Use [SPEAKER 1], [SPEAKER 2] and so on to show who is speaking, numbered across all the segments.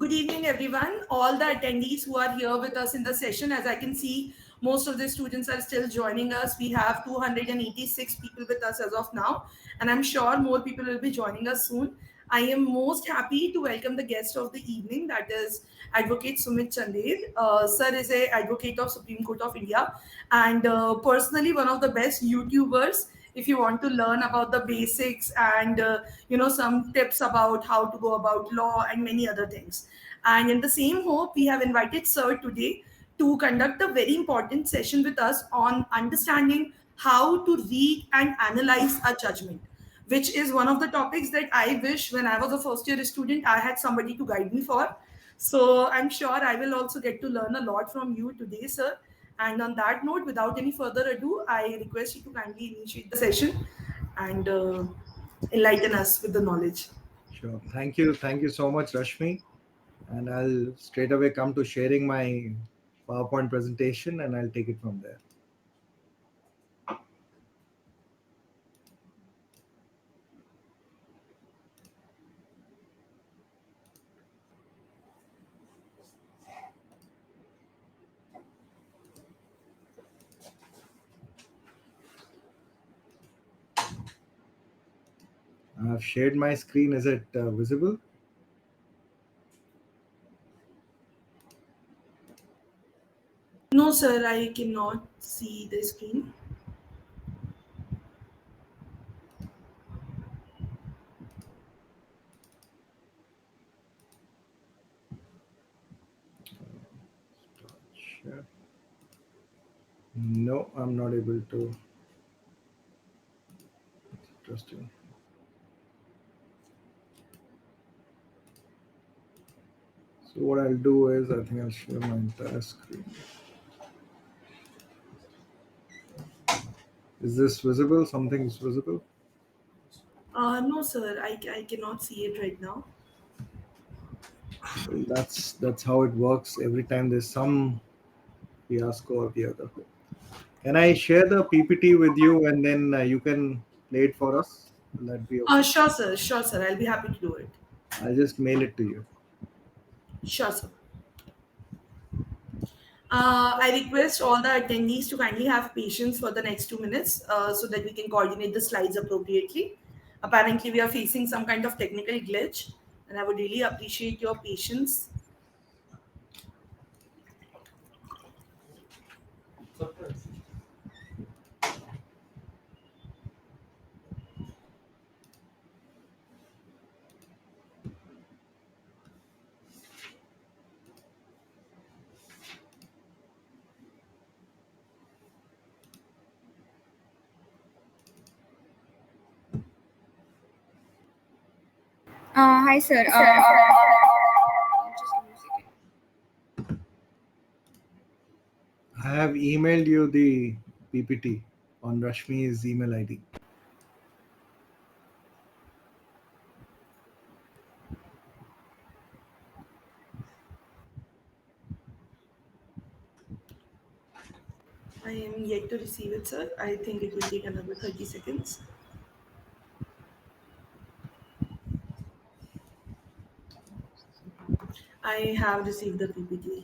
[SPEAKER 1] Good evening, everyone. All the attendees who are here with us in the session, as I can see, most of the students are still joining us. We have 286 people with us as of now, and I'm sure more people will be joining us soon. I am most happy to welcome the guest of the evening, that is Advocate Sumit Chandev. Sir is a advocate of Supreme Court of India and personally one of the best YouTubers if you want to learn about the basics and some tips about how to go about law and many other things. And in the same hope, we have invited Sir today to conduct a very important session with us on understanding how to read and analyze a judgment, which is one of the topics that I wish when I was a first year student I had somebody to guide me for. So I'm sure I will also get to learn a lot from you today, sir. And on that note, without any further ado, I request you to kindly initiate the session and enlighten us with the knowledge.
[SPEAKER 2] Sure. Thank you. Thank you so much, Rashmi. And I'll straight away come to sharing my PowerPoint presentation and I'll take it from there. I've shared my screen. Is it visible?
[SPEAKER 1] No, sir, I cannot see the screen.
[SPEAKER 2] Sure. No, I'm not able to. Interesting. So what I'll do is I think I'll share my entire screen. Is this visible? Something is visible?
[SPEAKER 1] No, sir, I cannot see it right now.
[SPEAKER 2] Well, that's how it works. Every time there's some fiasco or the other. Can I share the PPT with you and then you can play it for us? Will that be okay?
[SPEAKER 1] Sure, sir. Sure, sir. I'll be happy to do it.
[SPEAKER 2] I'll just mail it to you.
[SPEAKER 1] Sure, sir. I request all the attendees to kindly have patience for the next 2 minutes so that we can coordinate the slides appropriately. Apparently, we are facing some kind of technical glitch, and I would really appreciate your patience.
[SPEAKER 3] Hi, sir. Just give me a second.
[SPEAKER 2] I have emailed you the PPT on Rashmi's email ID.
[SPEAKER 1] I am yet to receive it, sir. I think it will take another 30 seconds. I have received the PPT.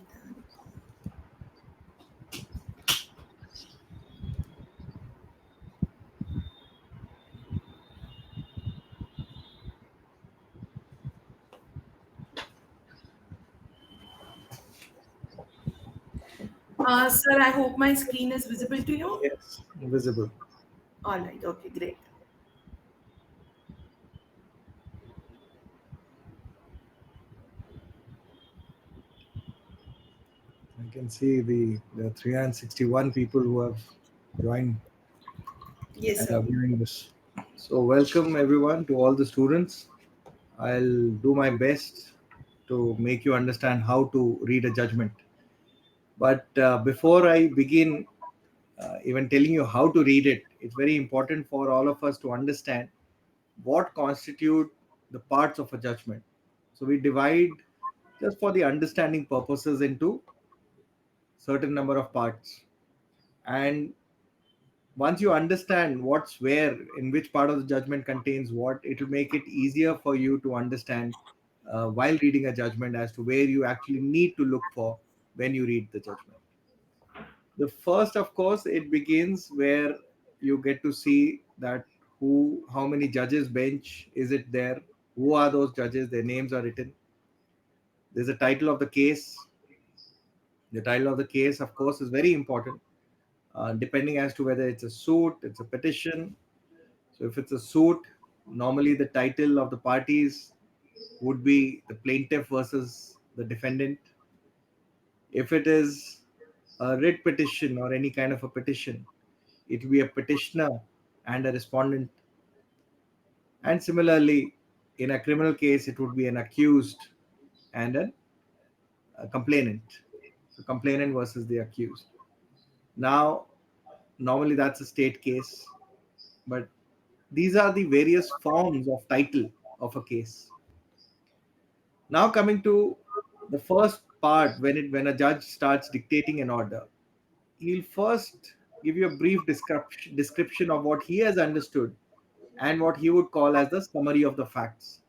[SPEAKER 1] Sir, I hope my screen is visible to you.
[SPEAKER 2] Yes, visible.
[SPEAKER 1] All right. Okay, great.
[SPEAKER 2] I can see the 361 people who have joined
[SPEAKER 1] Yes,
[SPEAKER 2] and
[SPEAKER 1] sir.
[SPEAKER 2] are viewing this. So welcome everyone to all the students. I'll do my best to make you understand how to read a judgment. But before I begin even telling you how to read it, it's very important for all of us to understand what constitute the parts of a judgment. So we divide, just for the understanding purposes, into certain number of parts. And once you understand what's where, in which part of the judgment contains what, it will make it easier for you to understand while reading a judgment as to where you actually need to look for when you read the judgment. The first, of course, it begins where you get to see that how many judges bench is it there, who are those judges, their names are written. There's a title of the case. The title of the case, of course, is very important, depending as to whether it's a suit, it's a petition. So if it's a suit, normally the title of the parties would be the plaintiff versus the defendant. If it is a writ petition or any kind of a petition, it will be a petitioner and a respondent. And similarly, in a criminal case, it would be an accused and a complainant. So, complainant versus the accused. Now, normally that's a state case, but these are the various forms of title of a case. Now, coming to the first part, when a judge starts dictating an order, he'll first give you a brief description of what he has understood and what he would call as the summary of the facts,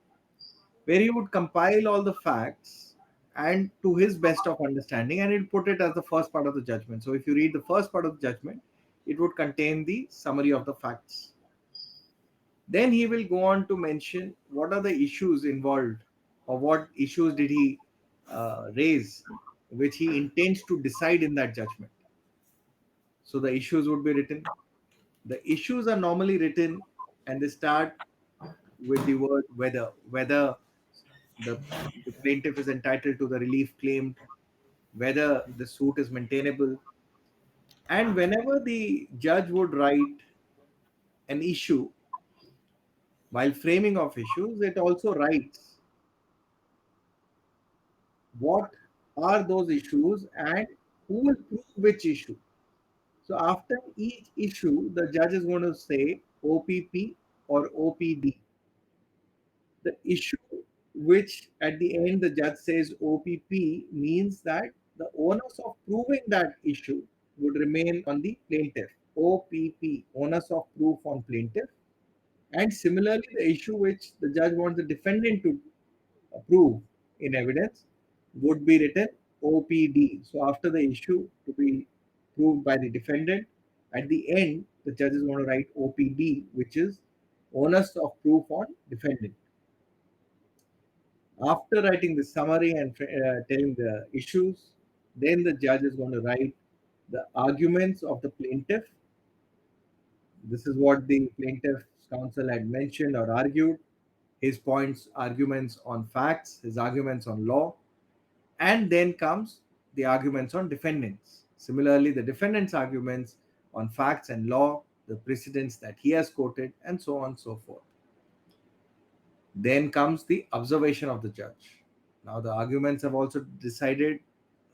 [SPEAKER 2] where he would compile all the facts and to his best of understanding, and he'll put it as the first part of the judgment. So if you read the first part of the judgment, it would contain the summary of the facts. Then he will go on to mention what are the issues involved, or what issues did he raise, which he intends to decide in that judgment. So the issues would be written. The issues are normally written and they start with the word whether the, the plaintiff is entitled to the relief claimed, whether the suit is maintainable. And whenever the judge would write an issue, while framing of issues, it also writes what are those issues and who will prove which issue. So after each issue, the judge is going to say OPP or OPD. The issue which at the end the judge says OPP means that the onus of proving that issue would remain on the plaintiff. OPP, onus of proof on plaintiff. And similarly, the issue which the judge wants the defendant to prove in evidence would be written OPD. So after the issue to be proved by the defendant, at the end the judge is going to write OPD, which is onus of proof on defendant. After writing the summary and telling the issues, then the judge is going to write the arguments of the plaintiff. This is what the plaintiff's counsel had mentioned or argued, his points, arguments on facts, his arguments on law, and then comes the arguments on defendants. Similarly, the defendant's arguments on facts and law, the precedents that he has quoted, and so on and so forth. Then comes the observation of the judge. Now, the arguments have also decided,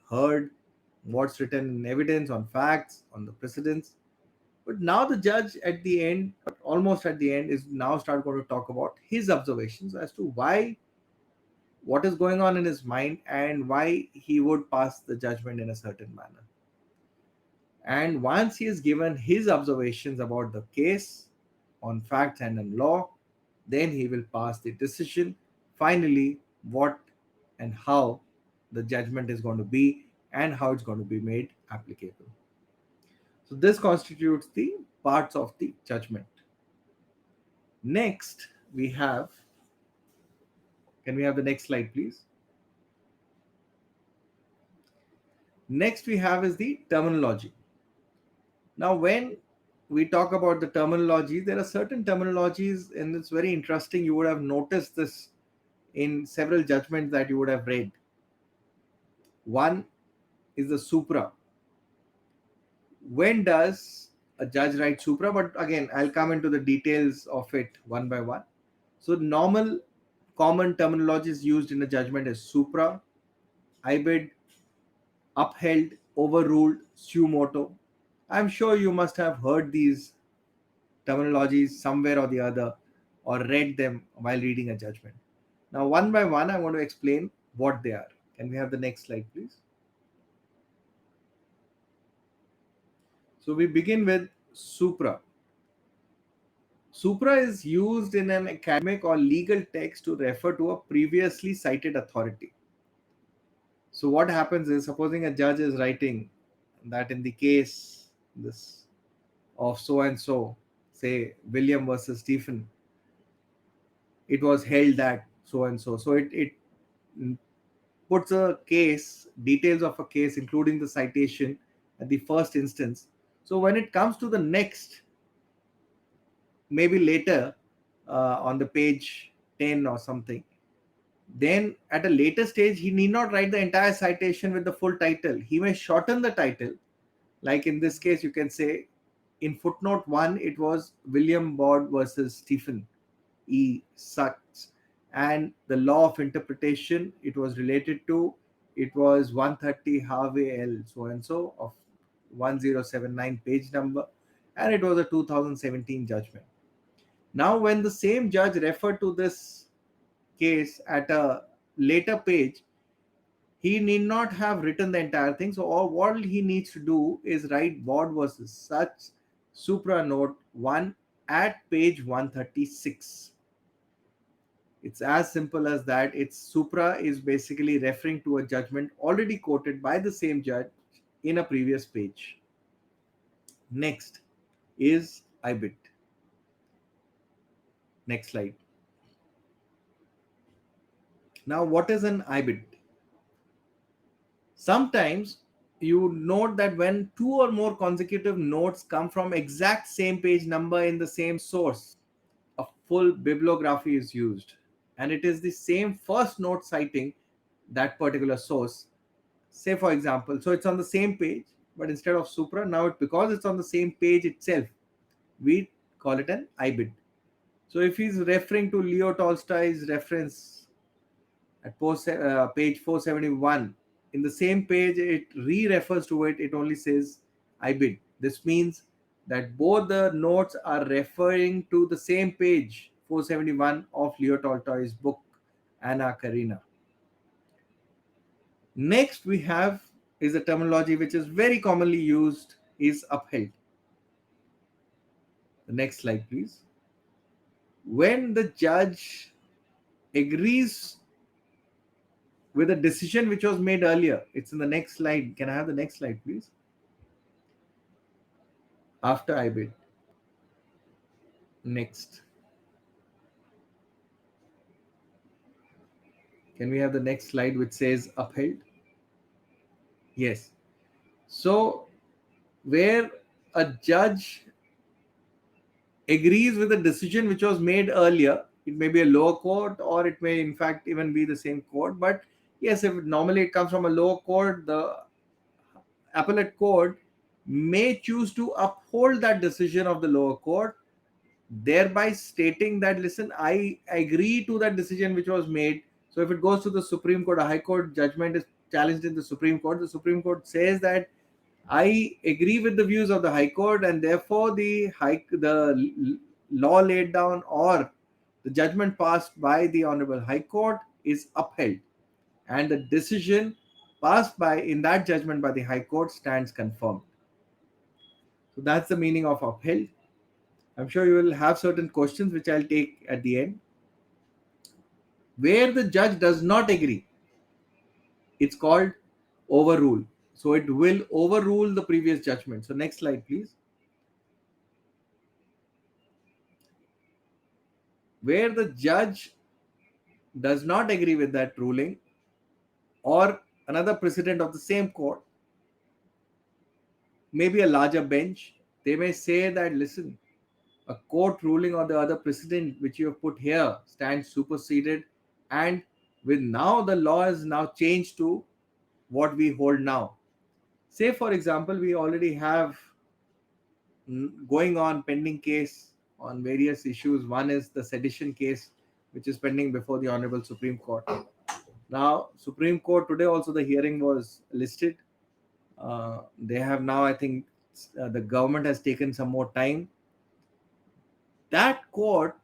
[SPEAKER 2] heard what's written in evidence on facts, on the precedents. But now the judge at the end, almost at the end, is now start going to talk about his observations as to why, what is going on in his mind, and why he would pass the judgment in a certain manner. And once he has given his observations about the case on facts and on law, then he will pass the decision. Finally, what and how the judgment is going to be and how it's going to be made applicable. So, this constitutes the parts of the judgment. Next, we have, can we have the next slide, please? Next, we have is the terminology. Now, when we talk about the terminology, there are certain terminologies, and it's very interesting. You would have noticed this in several judgments that you would have read. One is the supra. When does a judge write supra? But again, I'll come into the details of it one by one. So, normal common terminologies used in a judgment is supra, Ibid, upheld, overruled, suo moto. I'm sure you must have heard these terminologies somewhere or the other, or read them while reading a judgment. Now, one by one, I want to explain what they are. Can we have the next slide, please? So, we begin with supra. Supra is used in an academic or legal text to refer to a previously cited authority. So what happens is, supposing a judge is writing that in the case this of so and so, say William versus Stephen, it was held that so and so. So it puts a case, details of a case, including the citation at the first instance. So when it comes to the next, maybe later on the page 10 or something, then at a later stage, he need not write the entire citation with the full title. He may shorten the title. Like in this case, you can say in footnote 1, it was William Bond versus Stephen E. Sachs. And the law of interpretation it was related to, it was 130 Harvey L. so and so of 1079 page number. And it was a 2017 judgment. Now, when the same judge referred to this case at a later page, he need not have written the entire thing. So all what he needs to do is write Ward versus such supra note 1 at page 136. It's as simple as that. It's supra is basically referring to a judgment already quoted by the same judge in a previous page. Next is Ibid. Next slide. Now, what is an Ibid? Sometimes you note that when two or more consecutive notes come from exact same page number in the same source, a full bibliography is used, and it is the same first note citing that particular source. Say for example, so it's on the same page, but instead of supra, now because it's on the same page itself, we call it an Ibid. So if he's referring to Leo Tolstoy's reference at page 471, in the same page it re-refers to it, it only says Ibid. This means that both the notes are referring to the same page 471 of Leo Tolstoy's book Anna Karenina. Next we have is a terminology which is very commonly used, is upheld. The next slide please. When the judge agrees with a decision which was made earlier, it's in the next slide. Can I have the next slide please? After Ibid. Next. Can we have the next slide which says upheld? Yes. So where a judge agrees with a decision which was made earlier, it may be a lower court or it may in fact even be the same court, but yes, if normally it comes from a lower court, the appellate court may choose to uphold that decision of the lower court, thereby stating that, listen, I agree to that decision which was made. So if it goes to the Supreme Court, a High Court judgment is challenged in the Supreme Court says that I agree with the views of the High Court, and therefore the law laid down or the judgment passed by the Honorable High Court is upheld, and the decision passed by in that judgment by the High Court stands confirmed. So that's the meaning of upheld. I'm sure you will have certain questions which I'll take at the end. Where the judge does not agree, it's called overrule. So it will overrule the previous judgment. So next slide, please. Where the judge does not agree with that ruling or another precedent of the same court, maybe a larger bench, they may say that, listen, a court ruling or the other precedent which you have put here stands superseded, and with now the law is now changed to what we hold now. Say for example, we already have going on pending case on various issues. One is the sedition case which is pending before the Honorable Supreme Court. Now Supreme Court today also the hearing was listed. They have now, I think the government has taken some more time. That court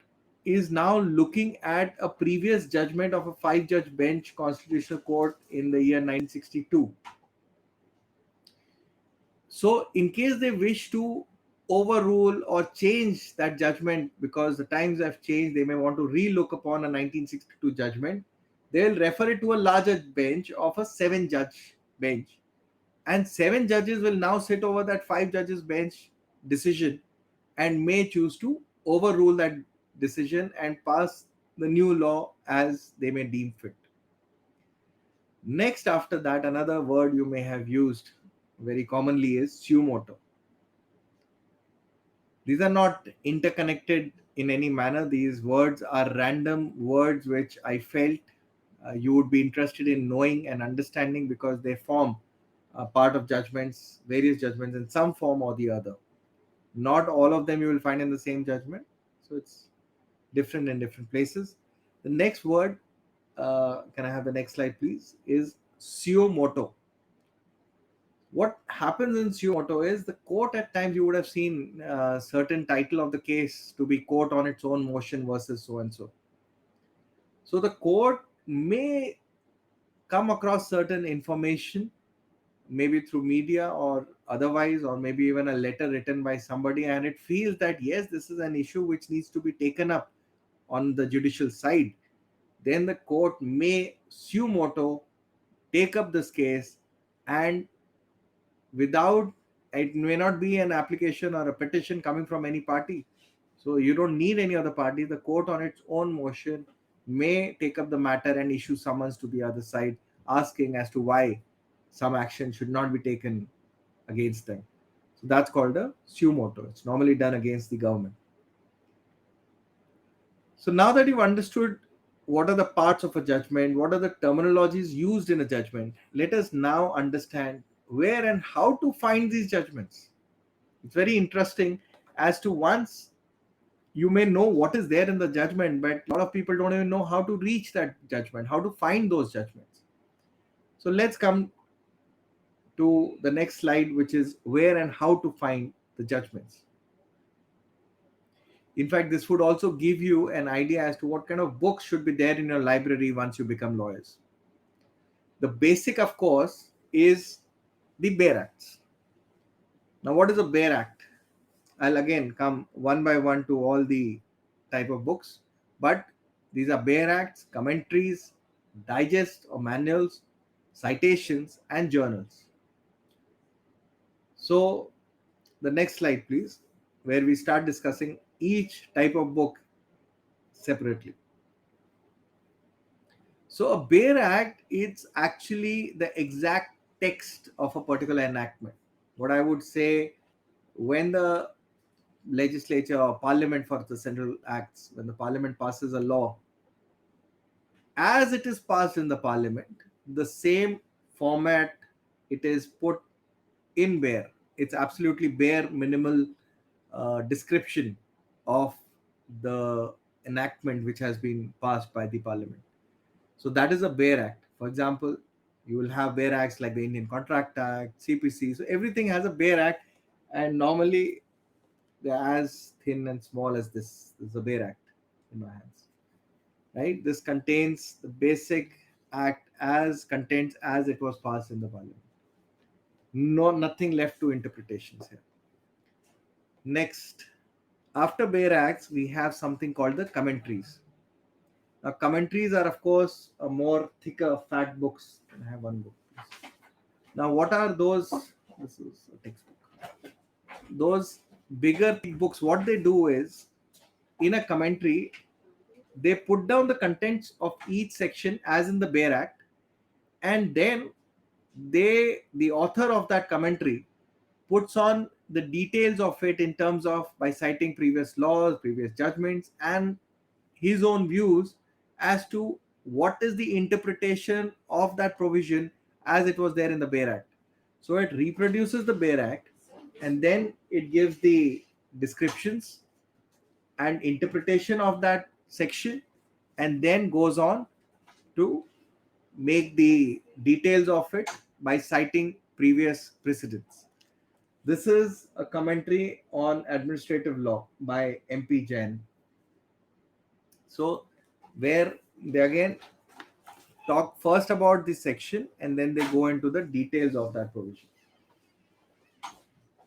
[SPEAKER 2] is now looking at a previous judgment of a 5-judge bench constitutional court in the year 1962. So in case they wish to overrule or change that judgment because the times have changed. They may want to relook upon a 1962 judgment. They'll refer it to a larger bench of a 7-judge bench. And 7 judges will now sit over that 5 judges bench decision and may choose to overrule that decision and pass the new law as they may deem fit. Next, after that, another word you may have used very commonly is suo moto. These are not interconnected in any manner. These words are random words which I felt you would be interested in knowing and understanding because they form part of judgments, various judgments in some form or the other. Not all of them you will find in the same judgment. So it's different in different places. The next word, can I have the next slide please, is suo moto. What happens in suo moto is the court at times you would have seen certain title of the case to be court on its own motion versus so and so. So the court may come across certain information, maybe through media or otherwise, or maybe even a letter written by somebody, and it feels that yes, this is an issue which needs to be taken up on the judicial side. Then the court may suo moto take up this case, and without, it may not be an application or a petition coming from any party, so you don't need any other party. The court on its own motion may take up the matter and issue summons to the other side asking as to why some action should not be taken against them. So that's called a suo moto. It's normally done against the government. So now that you've understood what are the parts of a judgment, what are the terminologies used in a judgment, let us now understand where and how to find these judgments. It's very interesting as to once you may know what is there in the judgment, but a lot of people don't even know how to reach that judgment, how to find those judgments. So let's come to the next slide, which is where and how to find the judgments. In fact, this would also give you an idea as to what kind of books should be there in your library once you become lawyers. The basic, of course, is the Bare Acts. Now, what is a Bare Act? I'll again come one by one to all the type of books, but these are Bare Acts, commentaries, digests or manuals, citations, and journals. So the next slide, please, where we start discussing each type of book separately. So a Bare Act is actually the exact text of a particular enactment. What I would say, when the legislature or parliament for the central acts, when the parliament passes a law, as it is passed in the parliament, the same format it is put in bare. It's absolutely bare, minimal description of the enactment which has been passed by the parliament. So that is a Bare Act. For example, you will have Bare Acts like the Indian Contract Act, CPC. So everything has a Bare Act, and normally they're as thin and small as this. This is a Bare Act in my hands. Right? This contains the basic act as contents as it was passed in the parliament. No, nothing left to interpretations here. Next, after Bare Acts, we have something called the Commentaries. Now, commentaries are, of course, a more thicker, fat books. I have one book. Now, what are those? This is a textbook. Those bigger thick books, what they do is, in a commentary, they put down the contents of each section as in the Bare Act, and then the author of that commentary puts on the details of it in terms of by citing previous laws, previous judgments, and his own views as to what is the interpretation of that provision as it was there in the Bare Act. So it reproduces the Bare Act, and then it gives the descriptions and interpretation of that section, and then goes on to make the details of it by citing previous precedents. This is a commentary on administrative law by MP Jain. So where they again talk first about this section and then they go into the details of that provision.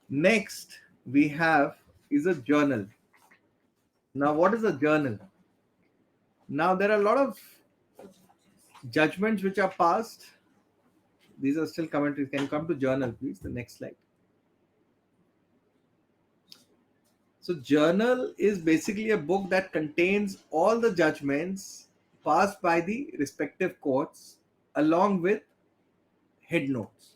[SPEAKER 2] Next, we have is a journal. Now, what is a journal? Now, there are a lot of judgments which are passed. These are still commentaries. Can you come to journal, please? The next slide. So, journal is basically a book that contains all the judgments passed by the respective courts along with head notes.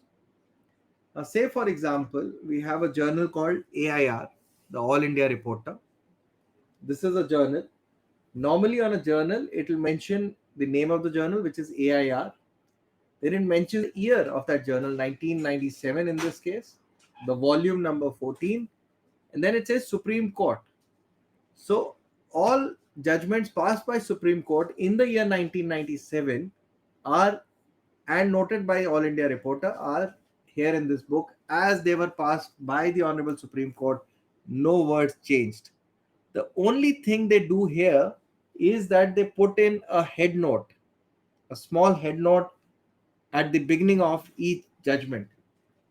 [SPEAKER 2] Now, say for example, we have a journal called AIR, the All India Reporter. This is a journal. Normally, on a journal, it will mention the name of the journal, which is AIR. Then it mentions the year of that journal, 1997 in this case, the volume number 14, and then it says Supreme Court. So, all judgments passed by Supreme Court in the year 1997 are and noted by All India Reporter are here in this book as they were passed by the Honorable Supreme Court. No words changed. The only thing they do here is that they put in a head note, a small head note at the beginning of each judgment,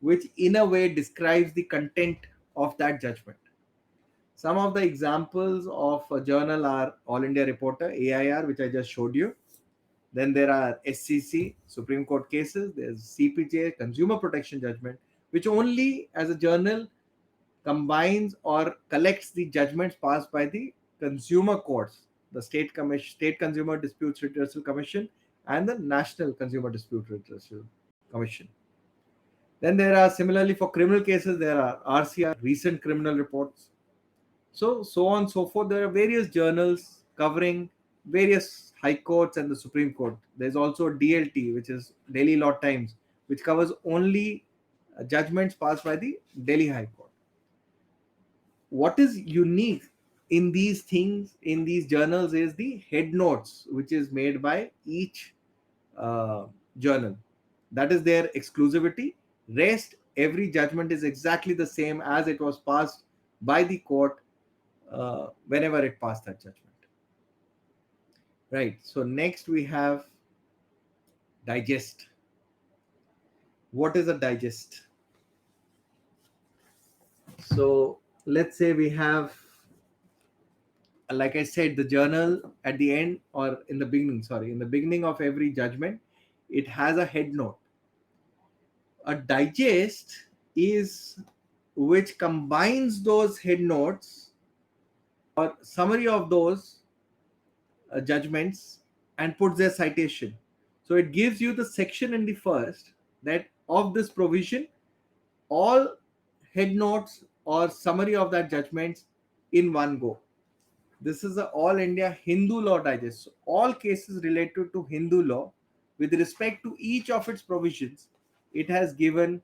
[SPEAKER 2] which in a way describes the content of that judgment. Some of the examples of a journal are All India Reporter, AIR, which I just showed you. Then there are SCC, Supreme Court cases. There's CPJ, Consumer Protection Judgment, which only as a journal combines or collects the judgments passed by the consumer courts, the State Consumer Disputes Redressal Commission, and the National Consumer Dispute Redressal Commission. Then there are similarly for criminal cases, there are RCR, recent criminal reports. So on and so forth. There are various journals covering various high courts and the Supreme Court. There's also DLT, which is Delhi Law Times, which covers only judgments passed by the Delhi High Court. What is unique in these things, in these journals, is the head notes, which is made by each journal. That is their exclusivity. Rest, every judgment is exactly the same as it was passed by the court whenever it passed that judgment. Right. So next we have digest. What is a digest? So let's say we have, like I said, the journal at the end or in the beginning of every judgment, it has a head note. A digest is which combines those head notes or summary of those judgments and puts their citation. So it gives you the section in the first that of this provision, all head notes or summary of that judgments in one go. This is the All India Hindu Law Digest. So all cases related to Hindu law with respect to each of its provisions, it has given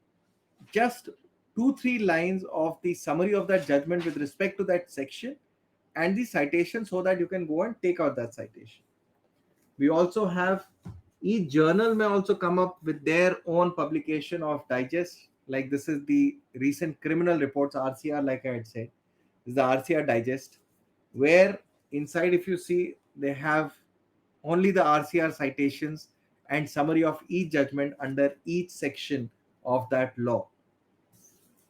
[SPEAKER 2] just 2-3 lines of the summary of that judgment with respect to that section and the citation so that you can go and take out that citation. We also have each journal may also come up with their own publication of digest. Like this is the recent criminal reports, RCR, like I had said, is the RCR Digest, where inside, if you see, they have only the RCR citations and summary of each judgment under each section of that law.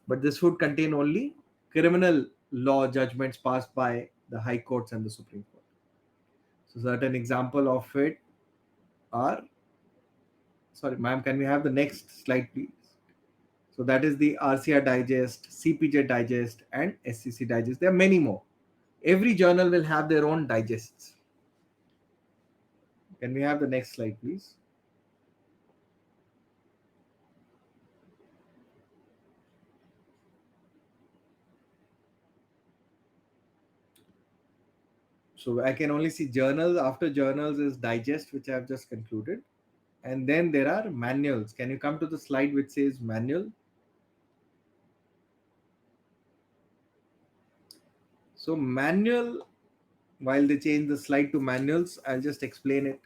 [SPEAKER 2] But this would contain only criminal law judgments passed by the high courts and the Supreme Court. So certain example of it are, sorry ma'am, can we have the next slide please? So that is the RCR Digest, CPJ Digest and SCC Digest. There are many more. Every journal will have their own digests. Can we have the next slide please? So I can only see journals. After journals is digest, which I have just concluded. And then there are manuals. Can you come to the slide which says manual? So manual, while they change the slide to manuals, I'll just explain it.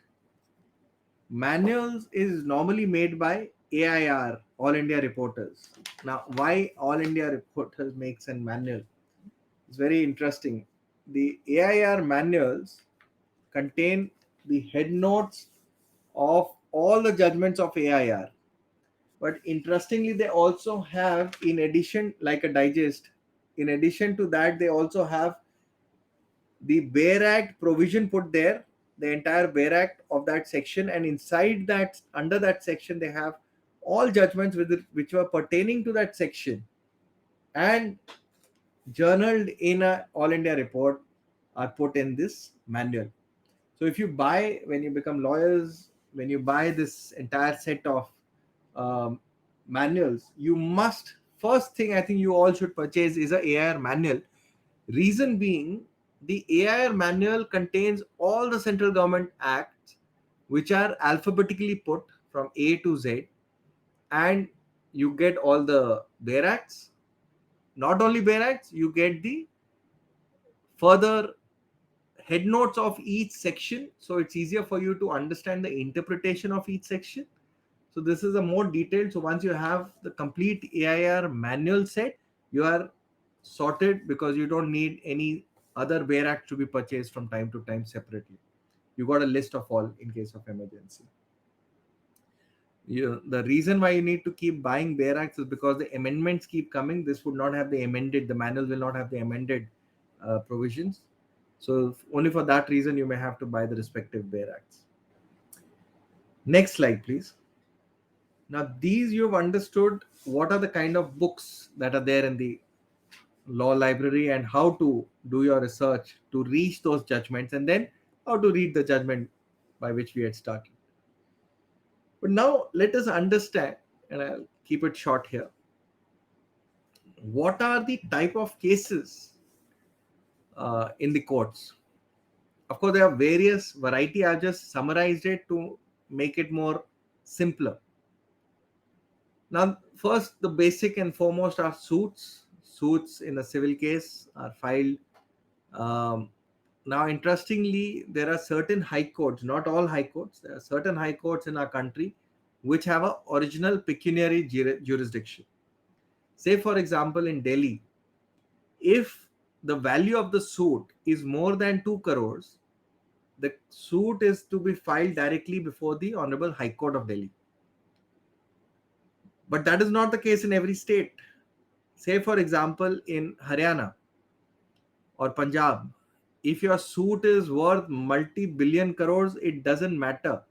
[SPEAKER 2] Manuals is normally made by AIR, All India Reporters. Now, why All India Reporters makes a manual? It's very interesting. The AIR manuals contain the head notes of all the judgments of AIR. But interestingly, they also have, in addition, like a digest, in addition to that, they also have the Bare Act provision put there, the entire Bare Act of that section, and inside that, under that section, they have all judgments which were pertaining to that section and journaled in a All India report are put in this manual. So if you buy, when you become lawyers, when you buy this entire set of manuals, you must, first thing I think you all should purchase is a AIR manual. Reason being, the AIR manual contains all the central government acts which are alphabetically put from A to Z, and you get all the Bare Acts. Not only Bare Acts, you get the further head notes of each section, so it's easier for you to understand the interpretation of each section. So this is a more detailed. So once you have the complete AIR manual set, you are sorted, because you don't need any other Bare Act to be purchased from time to time separately. You got a list of all in case of emergency. The reason why you need to keep buying Bare Acts is because the amendments keep coming. This would not have the manual will not have the amended provisions. So only for that reason you may have to buy the respective Bare Acts. Next slide, please. Now these you've understood what are the kind of books that are there in the law library and how to do your research to reach those judgments, and then how to read the judgment by which we had started. But now let us understand, and I'll keep it short here, what are the type of cases in the courts. Of course, there are various variety. I've just summarized it to make it more simpler. Now, first, the basic and foremost are suits. Suits in a civil case are filed. Now, interestingly, there are certain high courts, not all high courts, there are certain high courts in our country which have an original pecuniary jurisdiction. Say, for example, in Delhi, if the value of the suit is more than 2 crores, the suit is to be filed directly before the Honorable High Court of Delhi. But that is not the case in every state. Say, for example, in Haryana or Punjab, if your suit is worth multi-billion crores, it doesn't matter.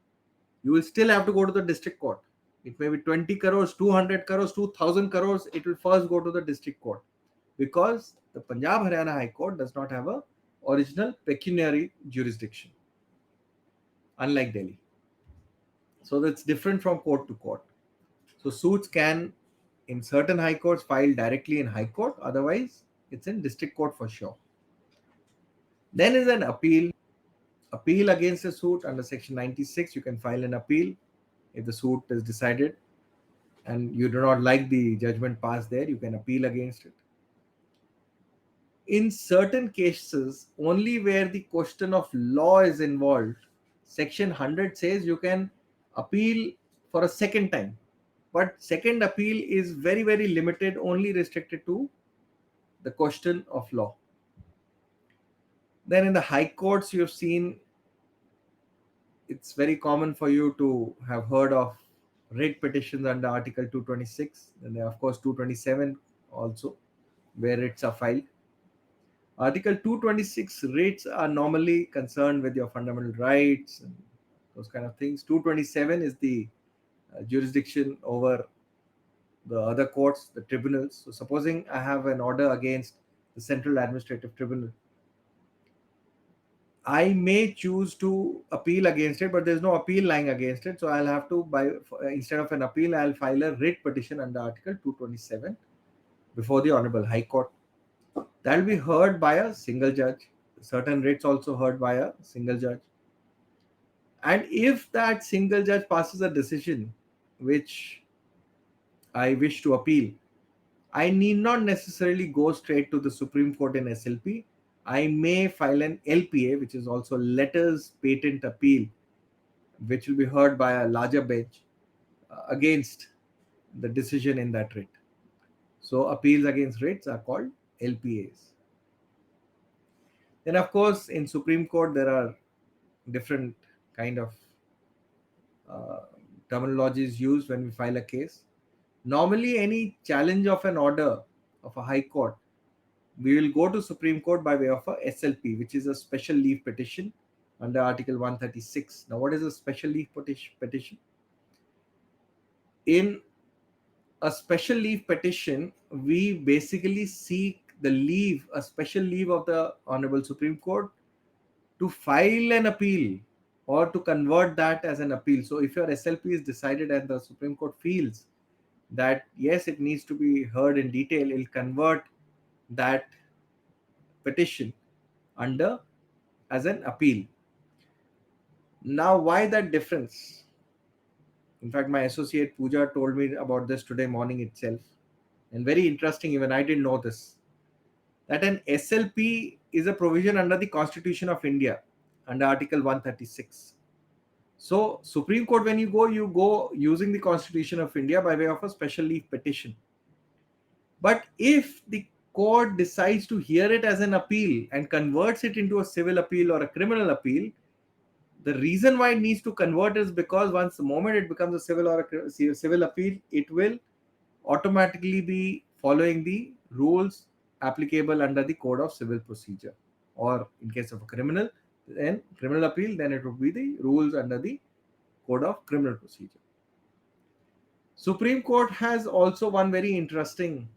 [SPEAKER 2] You will still have to go to the district court. It may be 20 crores, 200 crores, 2000 crores. It will first go to the district court, because the Punjab Haryana High Court does not have a original pecuniary jurisdiction, unlike Delhi. So that's different from court to court. So suits can, in certain high courts, file directly in high court. Otherwise, it's in district court for sure. Then is an appeal. Appeal against a suit under section 96. You can file an appeal if the suit is decided and you do not like the judgment passed there. You can appeal against it. In certain cases, only where the question of law is involved, section 100 says you can appeal for a second time. But second appeal is very, very limited, only restricted to the question of law. Then in the high courts, you have seen, it's very common for you to have heard of writ petitions under Article 226. And there are, of course, 227 also, where writs are filed. Article 226 writs are normally concerned with your fundamental rights and those kind of things. 227 is the jurisdiction over the other courts, the tribunals. So supposing I have an order against the Central Administrative Tribunal, I may choose to appeal against it, but there's no appeal lying against it. So I'll have to, instead of an appeal, I'll file a writ petition under Article 227 before the Honorable High Court. That will be heard by a single judge. Certain writs also heard by a single judge. And if that single judge passes a decision which I wish to appeal, I need not necessarily go straight to the Supreme Court in SLP. I may file an LPA, which is also letters patent appeal, which will be heard by a larger bench against the decision in that writ. So appeals against writs are called LPAs. Then, of course, in Supreme Court, there are different kind of terminologies used when we file a case. Normally, any challenge of an order of a high court we will go to Supreme Court by way of a SLP, which is a special leave petition under Article 136. Now, what is a special leave petition? In a special leave petition, we basically seek the leave, a special leave of the Honorable Supreme Court to file an appeal or to convert that as an appeal. So if your SLP is decided and the Supreme Court feels that yes, it needs to be heard in detail, it'll convert that petition under as an appeal. Now, why that difference? In fact, my associate Pooja told me about this today morning itself, and very interesting, even I didn't know this, that an SLP is a provision under the Constitution of India under Article 136. So Supreme Court, when you go using the Constitution of India by way of a special leave petition. But if the court decides to hear it as an appeal and converts it into a civil appeal or a criminal appeal, the reason why it needs to convert is because once the moment it becomes a civil or a civil appeal, it will automatically be following the rules applicable under the Code of Civil Procedure, or in case of a criminal appeal, then it would be the rules under the Code of Criminal Procedure. Supreme Court has also one very interesting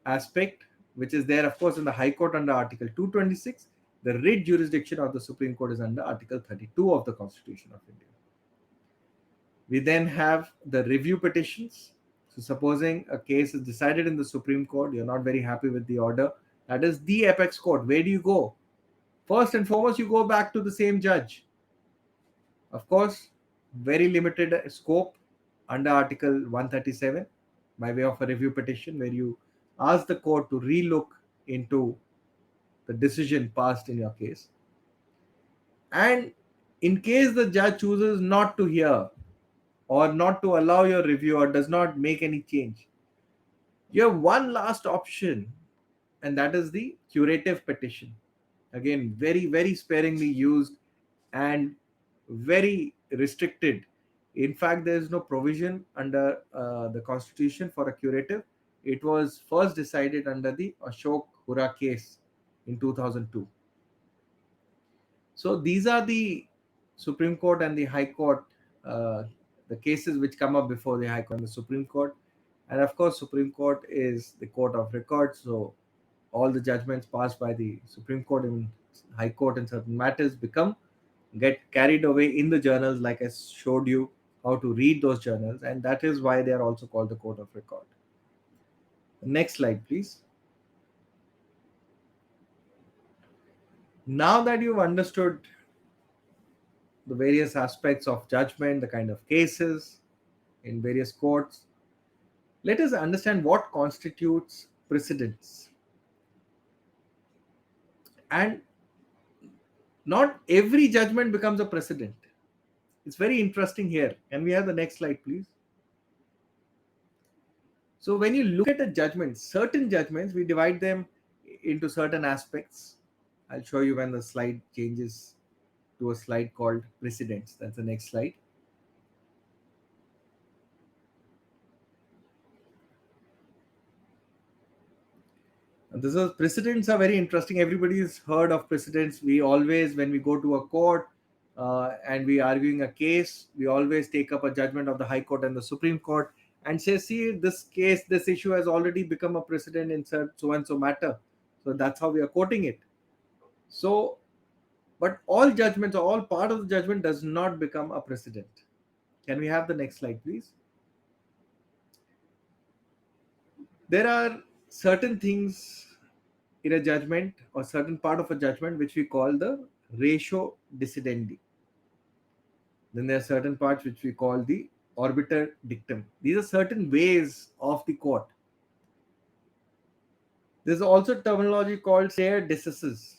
[SPEAKER 2] aspect, which is there, of course, in the High Court under Article 226. The writ jurisdiction of the Supreme Court is under Article 32 of the Constitution of India. We then have the review petitions. So supposing a case is decided in the Supreme Court, you're not very happy with the order, that is the apex court. Where do you go? First and foremost, you go back to the same judge. Of course, very limited scope under Article 137 by way of a review petition, where you ask the court to relook into the decision passed in your case. And in case the judge chooses not to hear or not to allow your review or does not make any change, you have one last option, and that is the curative petition. Again, very, very sparingly used and very restricted. In fact, there is no provision under the Constitution for a curative. It was first decided under the Ashok Hura case in 2002. So these are the Supreme Court and the High Court, the cases which come up before the High Court and the Supreme Court. And of course, Supreme Court is the court of record. So all the judgments passed by the Supreme Court and High Court in certain matters get carried away in the journals, like I showed you how to read those journals. And that is why they are also called the court of record. Next slide, please. Now that you've understood the various aspects of judgment, the kind of cases in various courts, let us understand what constitutes precedence. And not every judgment becomes a precedent. It's very interesting here. Can we have the next slide, please? So when you look at a judgment, certain judgments, we divide them into certain aspects. I'll show you when the slide changes to a slide called Precedence. That's the next slide. And this is precedents are very interesting. Everybody's heard of precedents. We always, when we go to a court and we are arguing a case, we always take up a judgment of the High Court and the Supreme Court and say, see, this case, this issue has already become a precedent in so and so matter. So that's how we are quoting it. So, but all judgments, all part of the judgment does not become a precedent. Can we have the next slide, please? There are certain things in a judgment or certain part of a judgment which we call the ratio decidendi. Then there are certain parts which we call the Orbital Dictum. These are certain ways of the court. There's also terminology called stare decisis,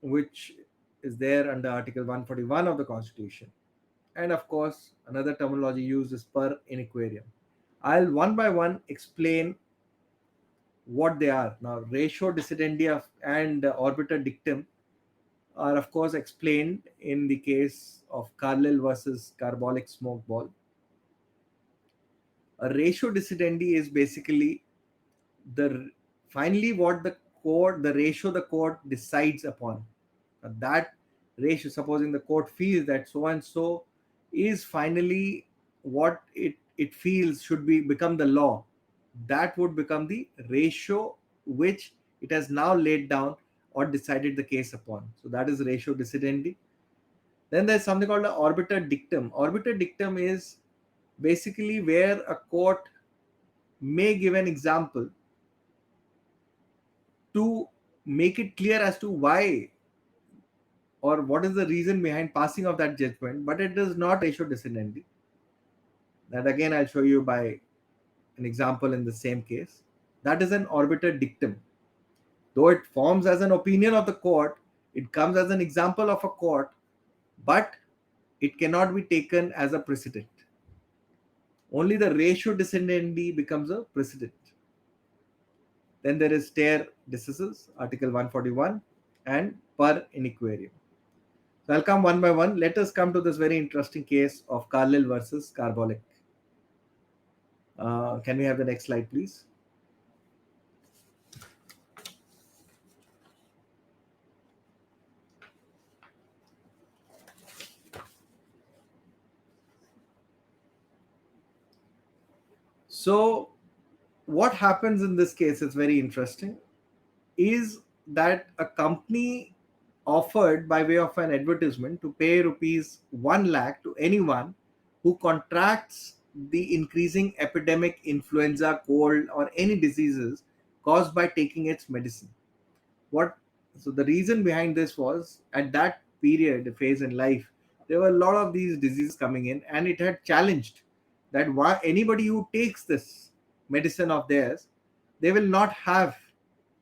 [SPEAKER 2] which is there under Article 141 of the Constitution. And of course, another terminology used is per inquirium. I'll one by one explain what they are. Now, ratio decidendi and orbital dictum are of course explained in the case of Carlyle versus Carbolic Smoke Ball. A ratio decidendi is basically finally what the the ratio the court decides upon. That ratio, supposing the court feels that so and so is finally what it feels should become the law, that would become the ratio which it has now laid down or decided the case upon. So that is ratio decidendi. Then there's something called the Orbital Dictum. Orbital Dictum is basically where a court may give an example to make it clear as to why or what is the reason behind passing of that judgment, but it is not ratio decidendi. That again I'll show you by an example in the same case. That is an Orbital Dictum. Though it forms as an opinion of the court, it comes as an example of a court, but it cannot be taken as a precedent. Only the ratio decidendi becomes a precedent. Then there is stare decisis, Article 141, and per inquiry. So I'll come one by one. Let us come to this very interesting case of Carlyle versus Carbolic. Can we have the next slide, please? So what happens in this case is very interesting, is that a company offered by way of an advertisement to pay rupees 1 lakh to anyone who contracts the increasing epidemic influenza, cold, or any diseases caused by taking its medicine. So the reason behind this was, at that period, phase in life, there were a lot of these diseases coming in, and it had challenged that anybody who takes this medicine of theirs, they will not have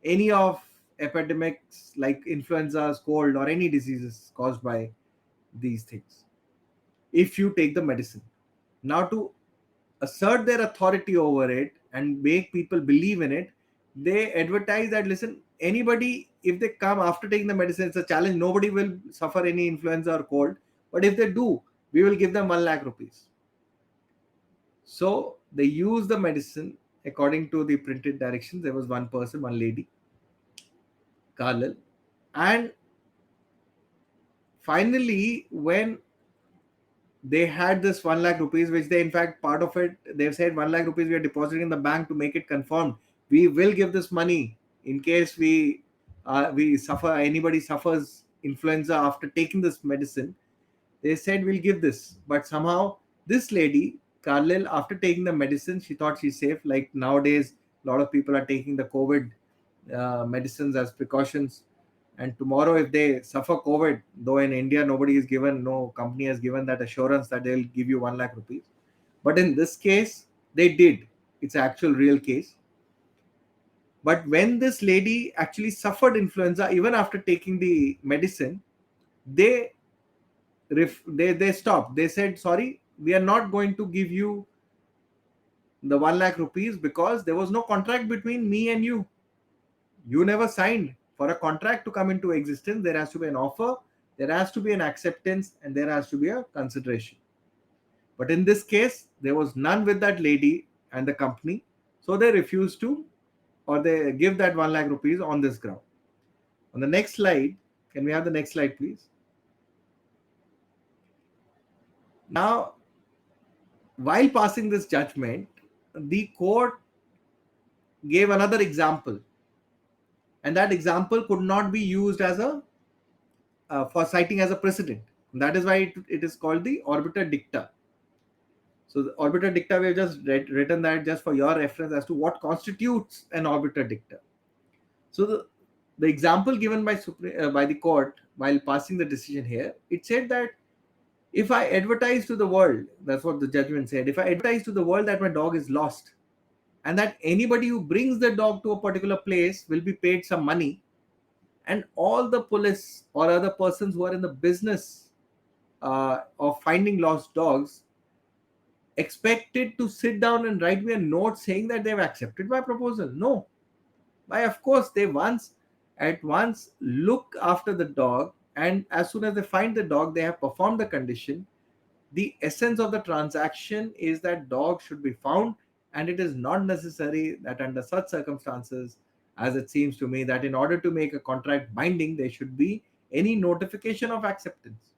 [SPEAKER 2] any of epidemics like influenzas, cold, or any diseases caused by these things if you take the medicine. Now, to assert their authority over it and make people believe in it, they advertise that, listen, anybody, if they come after taking the medicine, it's a challenge, nobody will suffer any influenza or cold, but if they do, we will give them 1 lakh rupees. So they use the medicine according to the printed directions. There was one person, one lady, Carlyle, and finally when they had this 1 lakh rupees, which they, in fact, part of it, they've said 1 lakh rupees we are depositing in the bank to make it confirmed. We will give this money in case we suffer, anybody suffers influenza after taking this medicine. They said we'll give this, but somehow this lady, Carlyle, after taking the medicine, she thought she's safe. Like nowadays, a lot of people are taking the COVID medicines as precautions. And tomorrow, if they suffer COVID, though in India, no company has given that assurance that they'll give you 1 lakh rupees. But in this case, they did. It's an actual real case. But when this lady actually suffered influenza, even after taking the medicine, they stopped. They said, sorry, we are not going to give you the 1 lakh rupees because there was no contract between me and you. You never signed. For a contract to come into existence, there has to be an offer, there has to be an acceptance, and there has to be a consideration. But in this case, there was none with that lady and the company. So they refused to, or they give that 1 lakh rupees on this ground. On the next slide, can we have the next slide, please? Now, while passing this judgment, the court gave another example. And that example could not be used as for citing as a precedent. And that is why it is called the Orbital Dicta. So the Orbital Dicta, we have just written that just for your reference as to what constitutes an Orbital Dicta. So the example given by the court while passing the decision here, it said that if I advertise to the world, that's what the judgment said, if I advertise to the world that my dog is lost, and that anybody who brings the dog to a particular place will be paid some money, and all the police or other persons who are in the business of finding lost dogs expected to sit down and write me a note saying that they've accepted my proposal. No. Why, of course, they at once look after the dog, and as soon as they find the dog, they have performed the condition. The essence of the transaction is that dog should be found, and it is not necessary that under such circumstances as it seems to me that in order to make a contract binding, there should be any notification of acceptance.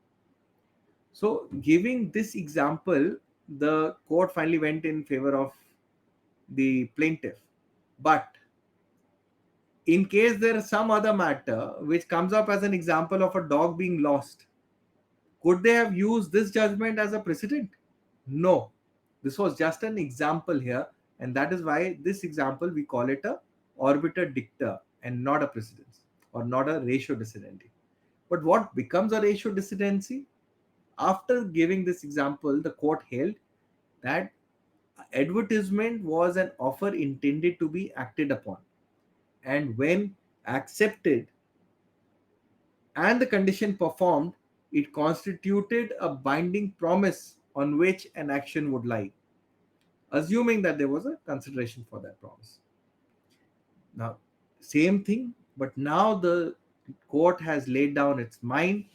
[SPEAKER 2] So, giving this example, the court finally went in favor of the plaintiff. But in case there is some other matter which comes up as an example of a dog being lost, could they have used this judgment as a precedent? No. This was just an example here, and that is why this example we call it a Orbital Dictum and not a precedence or not a ratio decidendi. But what becomes a ratio decidency? After giving this example, the court held that advertisement was an offer intended to be acted upon, and when accepted and the condition performed, it constituted a binding promise on which an action would lie, assuming that there was a consideration for that promise. Now, same thing, but now the court has laid down its mind,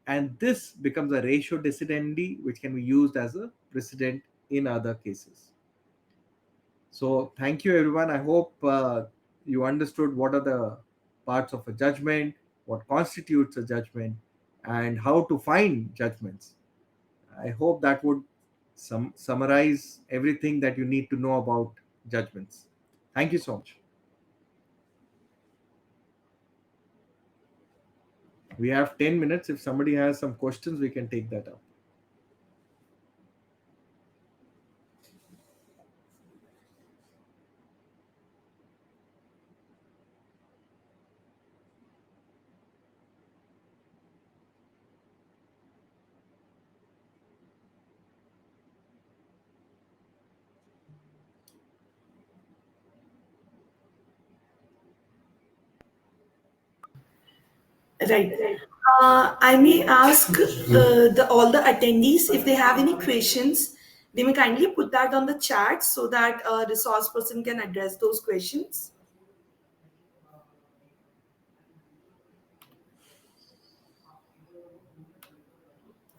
[SPEAKER 2] and this becomes a ratio decidendi, which can be used as a precedent in other cases. So, thank you, everyone. I hope you understood what are the parts of a judgment, what constitutes a judgment, and how to find judgments. I hope that would summarize everything that you need to know about judgments. Thank you so much. We have 10 minutes. If somebody has some questions, we can take that up.
[SPEAKER 1] Right. I may ask all the attendees if they have any questions. They may kindly put that on the chat so that a resource person can address those questions.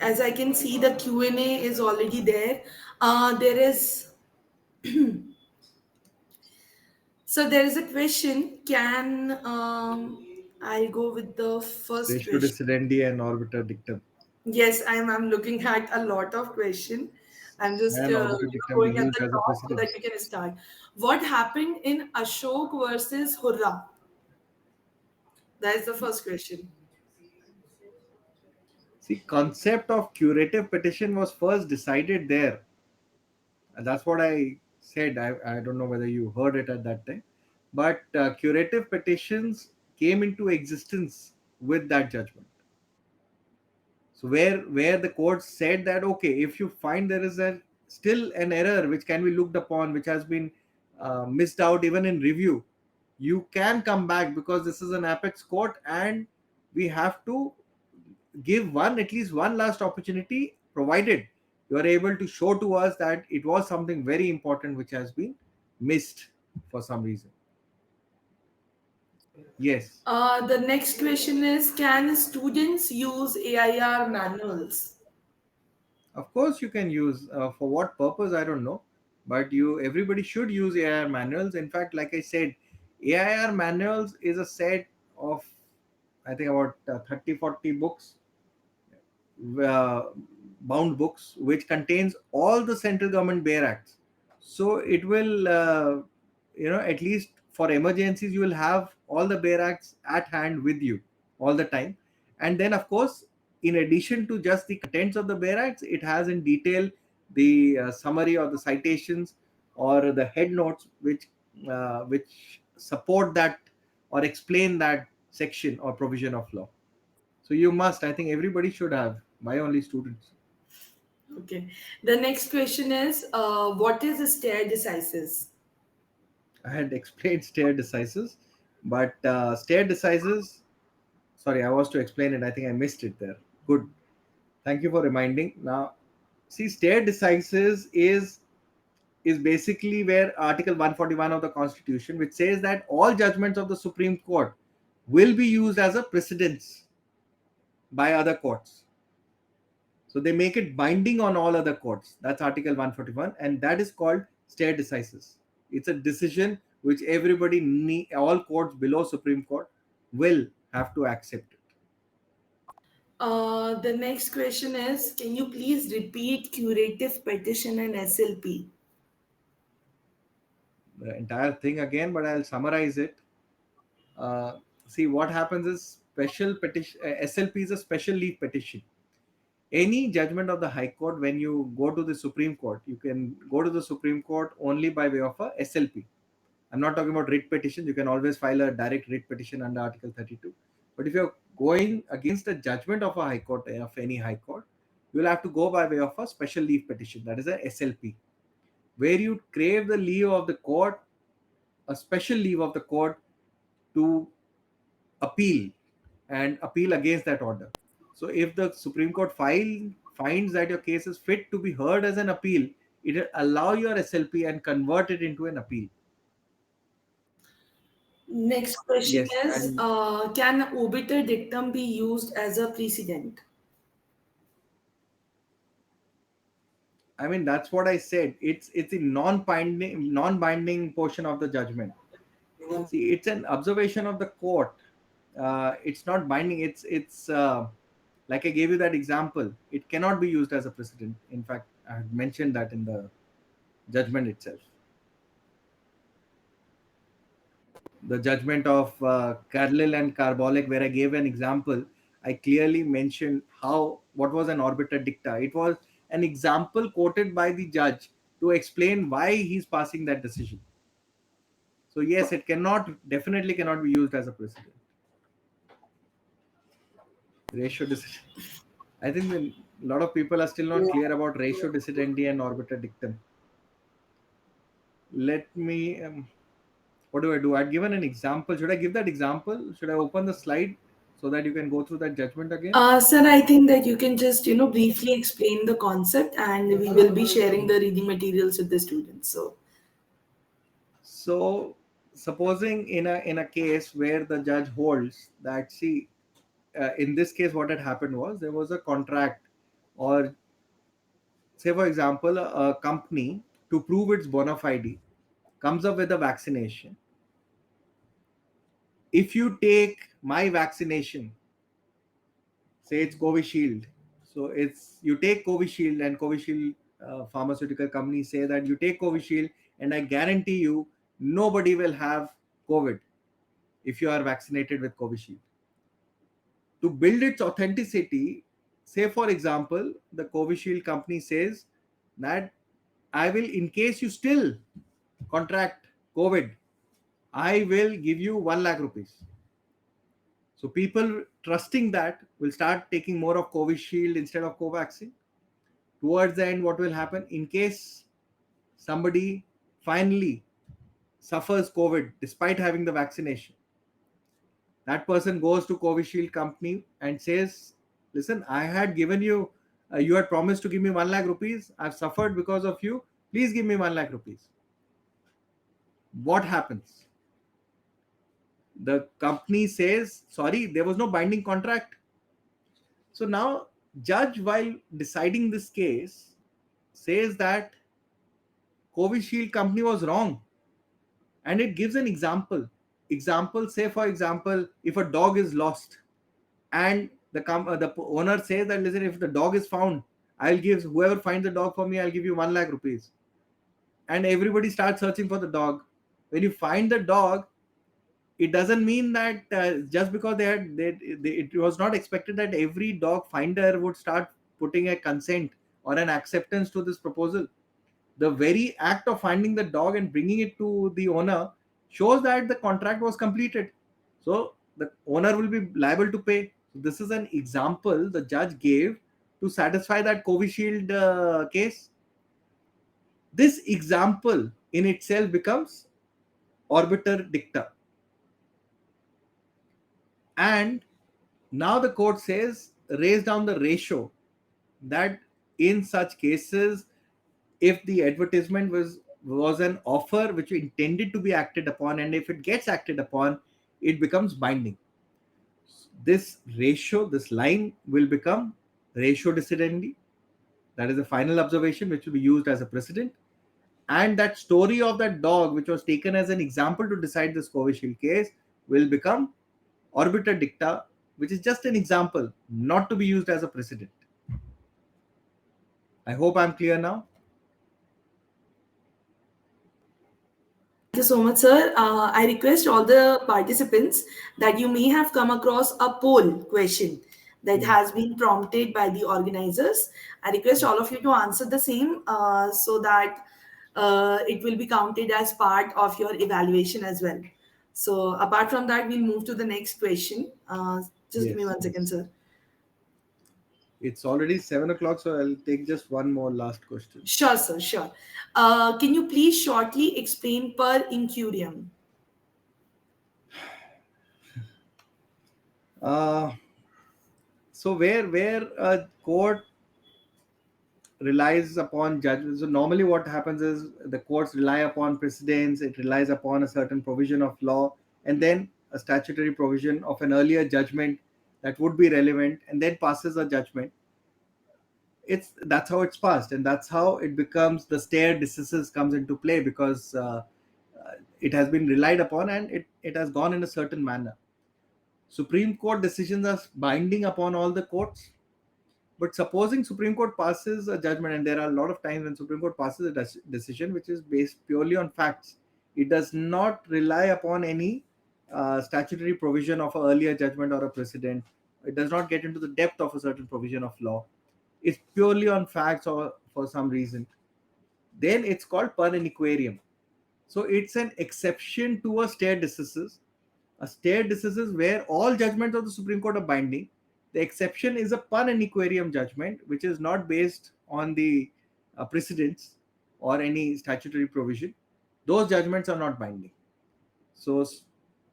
[SPEAKER 1] As I can see, the Q&A is already there. There is So there is a question. Can I'll go with the first
[SPEAKER 2] Ratio
[SPEAKER 1] question.
[SPEAKER 2] decidendi and Orbital Dictum.
[SPEAKER 1] Yes, I'm looking at a lot of question. I'm just
[SPEAKER 2] And Orbital Dictum is
[SPEAKER 1] going at
[SPEAKER 2] used
[SPEAKER 1] the
[SPEAKER 2] as a
[SPEAKER 1] top so that
[SPEAKER 2] precedence.
[SPEAKER 1] we can start. What happened in Ashok versus Hurra? That is the first question.
[SPEAKER 2] See, concept of curative petition was first decided there. And that's what I said. I don't know whether you heard it at that time. But curative petitions came into existence with that judgment. So where the court said that, okay, if you find there is a still an error which can be looked upon, which has been missed out even in review, you can come back because this is an apex court and we have to give at least one last opportunity, provided you are able to show to us that it was something very important which has been missed for some reason. Yes,
[SPEAKER 1] The next question is, can students use AIR manuals?
[SPEAKER 2] of course you can use. For what purpose I don't know, but you everybody should use AIR manuals. In fact, like I said, AIR manuals is a set of, I think, about 30-40 books, uh, bound books, which contains all the central government bare acts. So it will at least for emergencies you will have all the bare acts at hand with you all the time. And then of course, in addition to just the contents of the bare acts, it has in detail the summary or the citations or the head notes which support that or explain that section or provision of law. So you must, I think everybody should have. Why only students?
[SPEAKER 1] Okay. The next question is, what is a stare decisis?
[SPEAKER 2] I had explained stare decisis, but stare decisis. Sorry, I was to explain it. I think I missed it there. Good. Thank you for reminding. Now, see, stare decisis is basically where Article 141 of the Constitution, which says that all judgments of the Supreme Court will be used as a precedence by other courts. So they make it binding on all other courts. That's Article 141, and that is called stare decisis. It's a decision which all courts below Supreme Court will have to accept it.
[SPEAKER 1] The next question is, can you please repeat curative petition and SLP?
[SPEAKER 2] The entire thing again, but I'll summarize it. Uh, See, what happens is special petition. SLP is a special leave petition. Any judgment of the High Court, when you go to the Supreme Court, you can go to the Supreme Court only by way of a SLP. I'm not talking about writ petitions. You can always file a direct writ petition under Article 32. But if you're going against a judgment of a High Court, of any High Court, you'll have to go by way of a special leave petition. That is a SLP, where you crave the leave of the court, a special leave of the court to appeal and appeal against that order. So if the Supreme Court finds that your case is fit to be heard as an appeal, it will allow your SLP and convert it into an appeal.
[SPEAKER 1] Next question
[SPEAKER 2] Yes,
[SPEAKER 1] is,
[SPEAKER 2] and
[SPEAKER 1] can Orbital Dictum be used as a precedent?
[SPEAKER 2] I mean that's what I said. It's a non-binding portion of the judgment. See, it's an observation of the court. It's not binding. It's like I gave you that example. It cannot be used as a precedent. In fact, I had mentioned that in the judgment itself. The judgment of Carlyle and Carbolic, where I gave an example, I clearly mentioned what was an Orbital Dicta. It was an example quoted by the judge to explain why he's passing that decision. So yes, it definitely cannot be used as a precedent. Ratio decision. I think a lot of people are still not clear about ratio decidendi and Orbital Dictum. Let me. What do I do? I'd given an example. Should I give that example? Should I open the slide so that you can go through that judgment again?
[SPEAKER 1] Sir, I think that you can just, briefly explain the concept, and we will be sharing the reading materials with the students.
[SPEAKER 2] So, supposing in a case where the judge holds that, see, in this case, what had happened was there was a contract, or say for example, a company, to prove its bona fide, comes up with a vaccination. If you take my vaccination, say it's Covishield, so it's you take Covishield, and Covishield pharmaceutical companies say that you take Covishield, and I guarantee you nobody will have COVID if you are vaccinated with Covishield. To build its authenticity, say for example, the Covishield company says that I will, in case you still contract COVID, I will give you 1 lakh rupees. So people trusting that will start taking more of Covishield instead of Covaxin. Towards the end, what will happen in case somebody finally suffers COVID despite having the vaccination? That person goes to Covishield company and says, listen, I had given you, you had promised to give me 1 lakh rupees. I've suffered because of you. Please give me 1 lakh rupees. What happens? The company says, sorry, there was no binding contract. So now, judge, while deciding this case, says that Covishield company was wrong. And it gives an example. Say for example, if a dog is lost, and the owner says that, listen, if the dog is found, I'll give whoever finds the dog for me, I'll give you 1 lakh rupees. And everybody starts searching for the dog. When you find the dog, it doesn't mean that just because it was not expected that every dog finder would start putting a consent or an acceptance to this proposal. The very act of finding the dog and bringing it to the owner shows that the contract was completed. So the owner will be liable to pay. This is an example the judge gave to satisfy that Covishield case. This example in itself becomes Orbital Dictum. And now the court says, raise down the ratio, that in such cases, if the advertisement was an offer which intended to be acted upon, and if it gets acted upon, it becomes binding. This ratio, this line, will become ratio decidendi. That is the final observation which will be used as a precedent. And that story of that dog, which was taken as an example to decide the Scoville case, will become Orbital Dicta, which is just an example, not to be used as a precedent. I hope I'm clear now.
[SPEAKER 1] Thank you so much, sir. I request all the participants that you may have come across a poll question that has been prompted by the organizers. I request all of you to answer the same so that it will be counted as part of your evaluation as well. So, apart from that, we'll move to the next question. Just give me 1 second, sir.
[SPEAKER 2] It's already 7 o'clock, so I'll take just one more last question.
[SPEAKER 1] Sure, sir, sure. Can you please shortly explain per incurium?
[SPEAKER 2] So where a court relies upon judgment. So normally what happens is the courts rely upon precedents, it relies upon a certain provision of law, and then a statutory provision of an earlier judgment that would be relevant, and then passes a judgment. That's how it's passed, and that's how it becomes the stare decisis comes into play, because it has been relied upon and it has gone in a certain manner. Supreme Court decisions are binding upon all the courts. But supposing Supreme Court passes a judgment, and there are a lot of times when Supreme Court passes a decision which is based purely on facts, it does not rely upon any statutory provision of an earlier judgment or a precedent. It does not get into the depth of a certain provision of law. It's purely on facts or for some reason. Then it's called per inquirium. So it's an exception to a stare decisis. A stare decisis where all judgments of the Supreme Court are binding. The exception is a per inquirium judgment, which is not based on the precedents or any statutory provision. Those judgments are not binding. So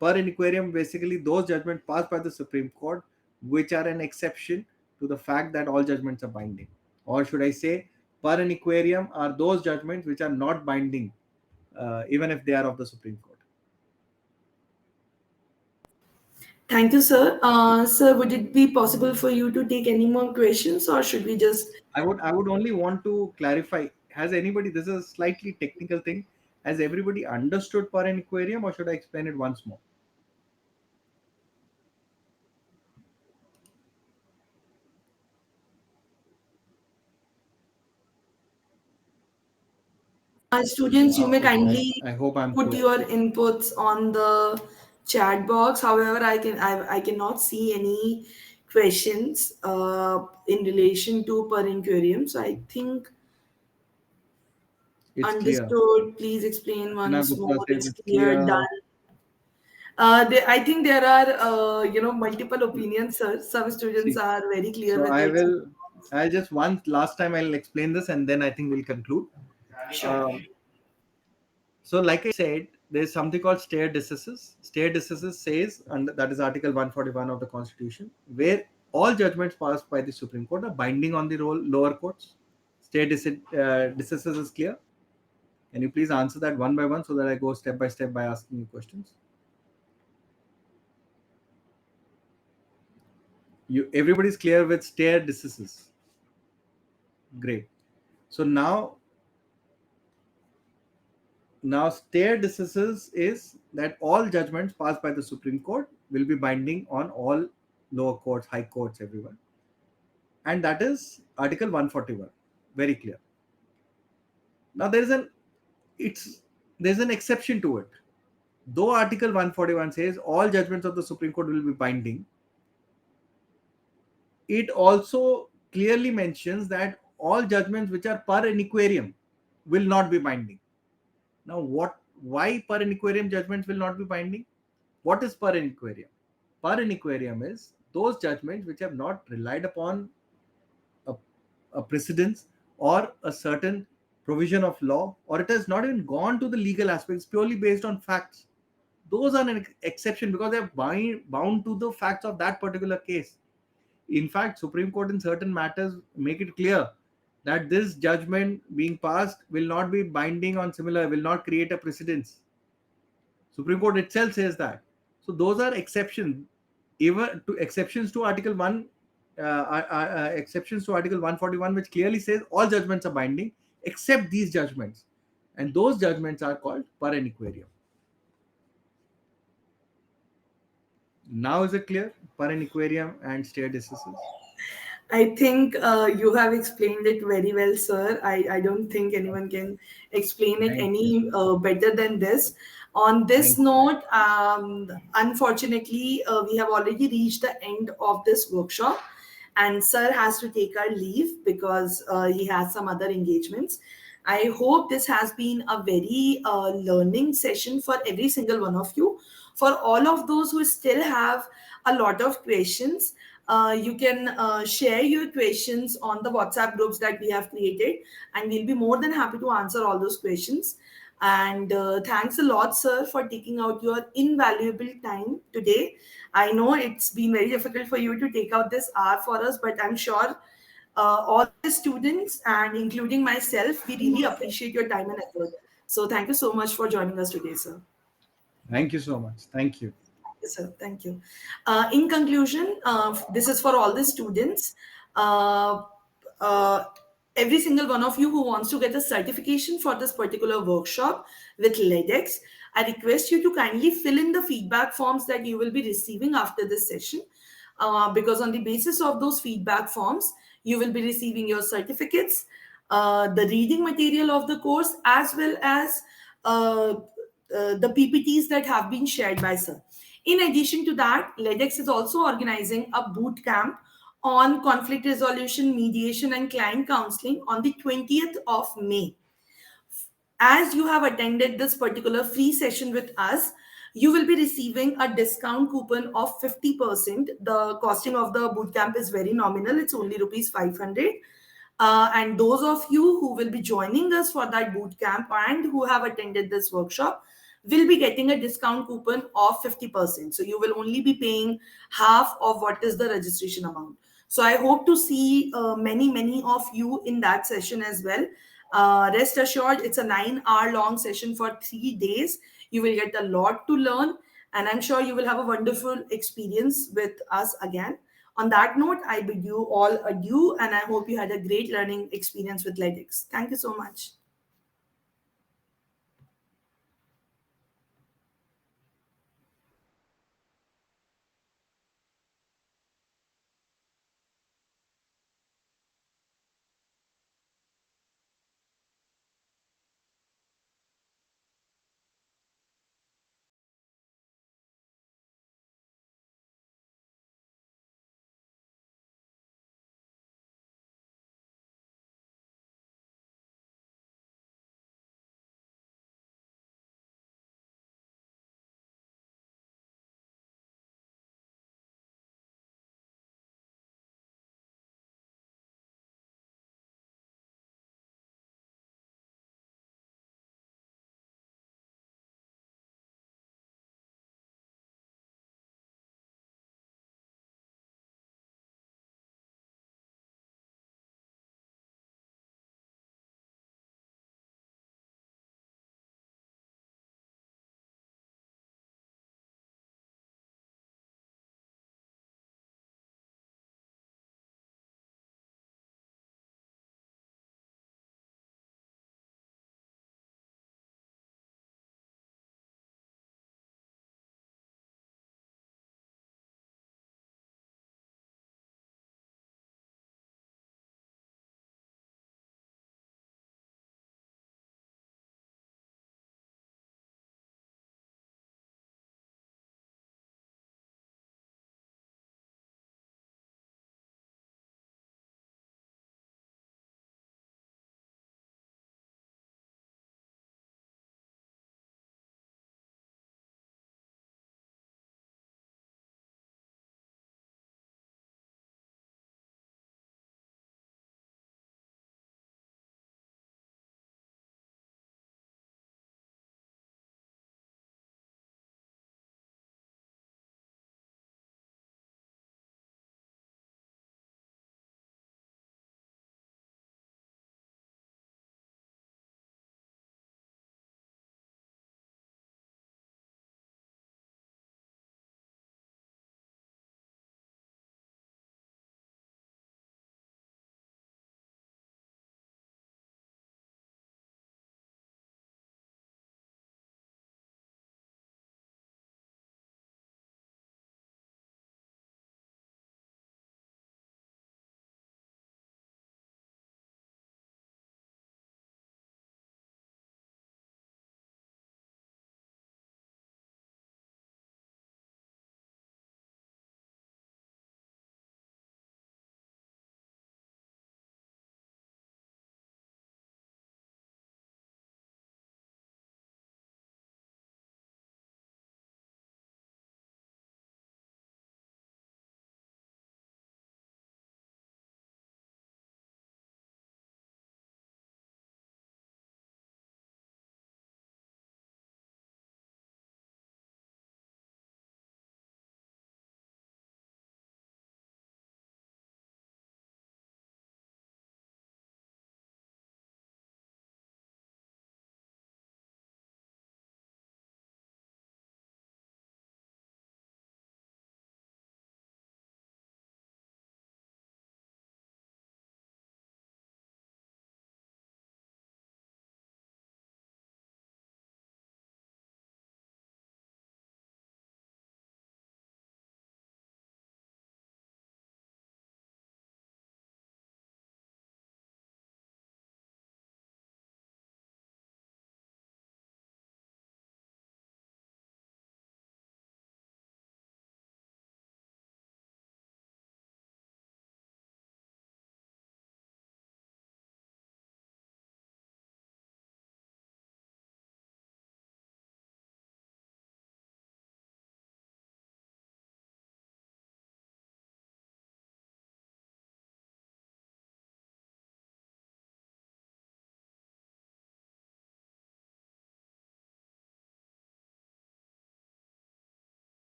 [SPEAKER 2] per inquirium, basically those judgments passed by the Supreme Court, which are an exception to the fact that all judgments are binding. Or should I say, per inquirium are those judgments which are not binding, even if they are of the Supreme Court.
[SPEAKER 1] Thank you, sir. Sir, would it be possible for you to take any more questions, or should we just?
[SPEAKER 2] I would only want to clarify. Has anybody? This is a slightly technical thing. Has everybody understood per inquirium, or should I explain it once more?
[SPEAKER 1] Students, you may
[SPEAKER 2] Okay,
[SPEAKER 1] kindly
[SPEAKER 2] I hope I'm
[SPEAKER 1] put
[SPEAKER 2] clear.
[SPEAKER 1] your inputs on the chat box. However, I cannot see any questions in relation to per inquirium. So I think
[SPEAKER 2] It's clear.
[SPEAKER 1] understood. Please explain
[SPEAKER 2] Hina
[SPEAKER 1] once
[SPEAKER 2] Gupta
[SPEAKER 1] more.
[SPEAKER 2] says
[SPEAKER 1] It's
[SPEAKER 2] it's
[SPEAKER 1] clear,
[SPEAKER 2] clear.
[SPEAKER 1] done. I think there are multiple opinions, sir. Some students
[SPEAKER 2] See,
[SPEAKER 1] are very clear
[SPEAKER 2] so
[SPEAKER 1] with it.
[SPEAKER 2] I'll just one last time I'll explain this, and then I think we'll conclude.
[SPEAKER 1] Sure.
[SPEAKER 2] So like I said, there's something called stare decisis. Stare decisis says, and that is Article 141 of the Constitution, where all judgments passed by the Supreme Court are binding on the lower courts. Stare decisis is clear. Can you please answer that one by one so that I go step by step by asking you questions? Everybody's clear with stare decisis. Great. So now stare decisis is that all judgments passed by the Supreme Court will be binding on all lower courts, high courts, everyone. And that is Article 141. Very clear. Now there's an exception to it. Though Article 141 says all judgments of the Supreme Court will be binding, it also clearly mentions that all judgments which are per inquirium will not be binding. Now, why per inquirium judgments will not be binding? What is per inquirium? Per inquirium is those judgments which have not relied upon a precedence or a certain provision of law, or it has not even gone to the legal aspects, purely based on facts. Those are an exception because they are bound to the facts of that particular case. In fact, Supreme Court in certain matters make it clear that this judgment being passed will not be binding on similar, will not create a precedence. Supreme Court itself says that. So those are exceptions. Even to exceptions to Article 1, exceptions to Article 141, which clearly says all judgments are binding except these judgments. And those judgments are called per inquirium. Now is it clear? Per inquirium and stare decisis.
[SPEAKER 1] I think you have explained it very well, sir. I don't think anyone can explain it
[SPEAKER 2] Thank you.
[SPEAKER 1] any better than this. On this
[SPEAKER 2] Thank you.
[SPEAKER 1] note, unfortunately, we have already reached the end of this workshop, and sir has to take our leave because he has some other engagements. I hope this has been a very learning session for every single one of you. For all of those who still have a lot of questions, you can share your questions on the WhatsApp groups that we have created, and we'll be more than happy to answer all those questions. And thanks a lot, sir, for taking out your invaluable time today. I know it's been very difficult for you to take out this hour for us, but I'm sure all the students and including myself, we really appreciate your time and effort. So thank you so much for joining us today, sir.
[SPEAKER 2] Thank you so much. Thank you.
[SPEAKER 1] Yes, sir. Thank you. In conclusion, this is for all the students. Uh, uh, every single one of you who wants to get a certification for this particular workshop with LEDX, I request you to kindly fill in the feedback forms that you will be receiving after this session. Because on the basis of those feedback forms, you will be receiving your certificates, the reading material of the course, as well as the PPTs that have been shared by sir. In addition to that, LEDX is also organizing a boot camp on conflict resolution, mediation, and client counseling on the 20th of May. As you have attended this particular free session with us, you will be receiving a discount coupon of 50%. The costing of the bootcamp is very nominal. It's only rupees 500. And those of you who will be joining us for that bootcamp and who have attended this workshop will be getting a discount coupon of 50%. So you will only be paying half of what is the registration amount. So I hope to see many of you in that session as well. Rest assured, it's a 9-hour long session for 3 days. You will get a lot to learn, and I'm sure you will have a wonderful experience with us again. On that note, I bid you all adieu, and I hope you had a great learning experience with LEDX. Thank you so much.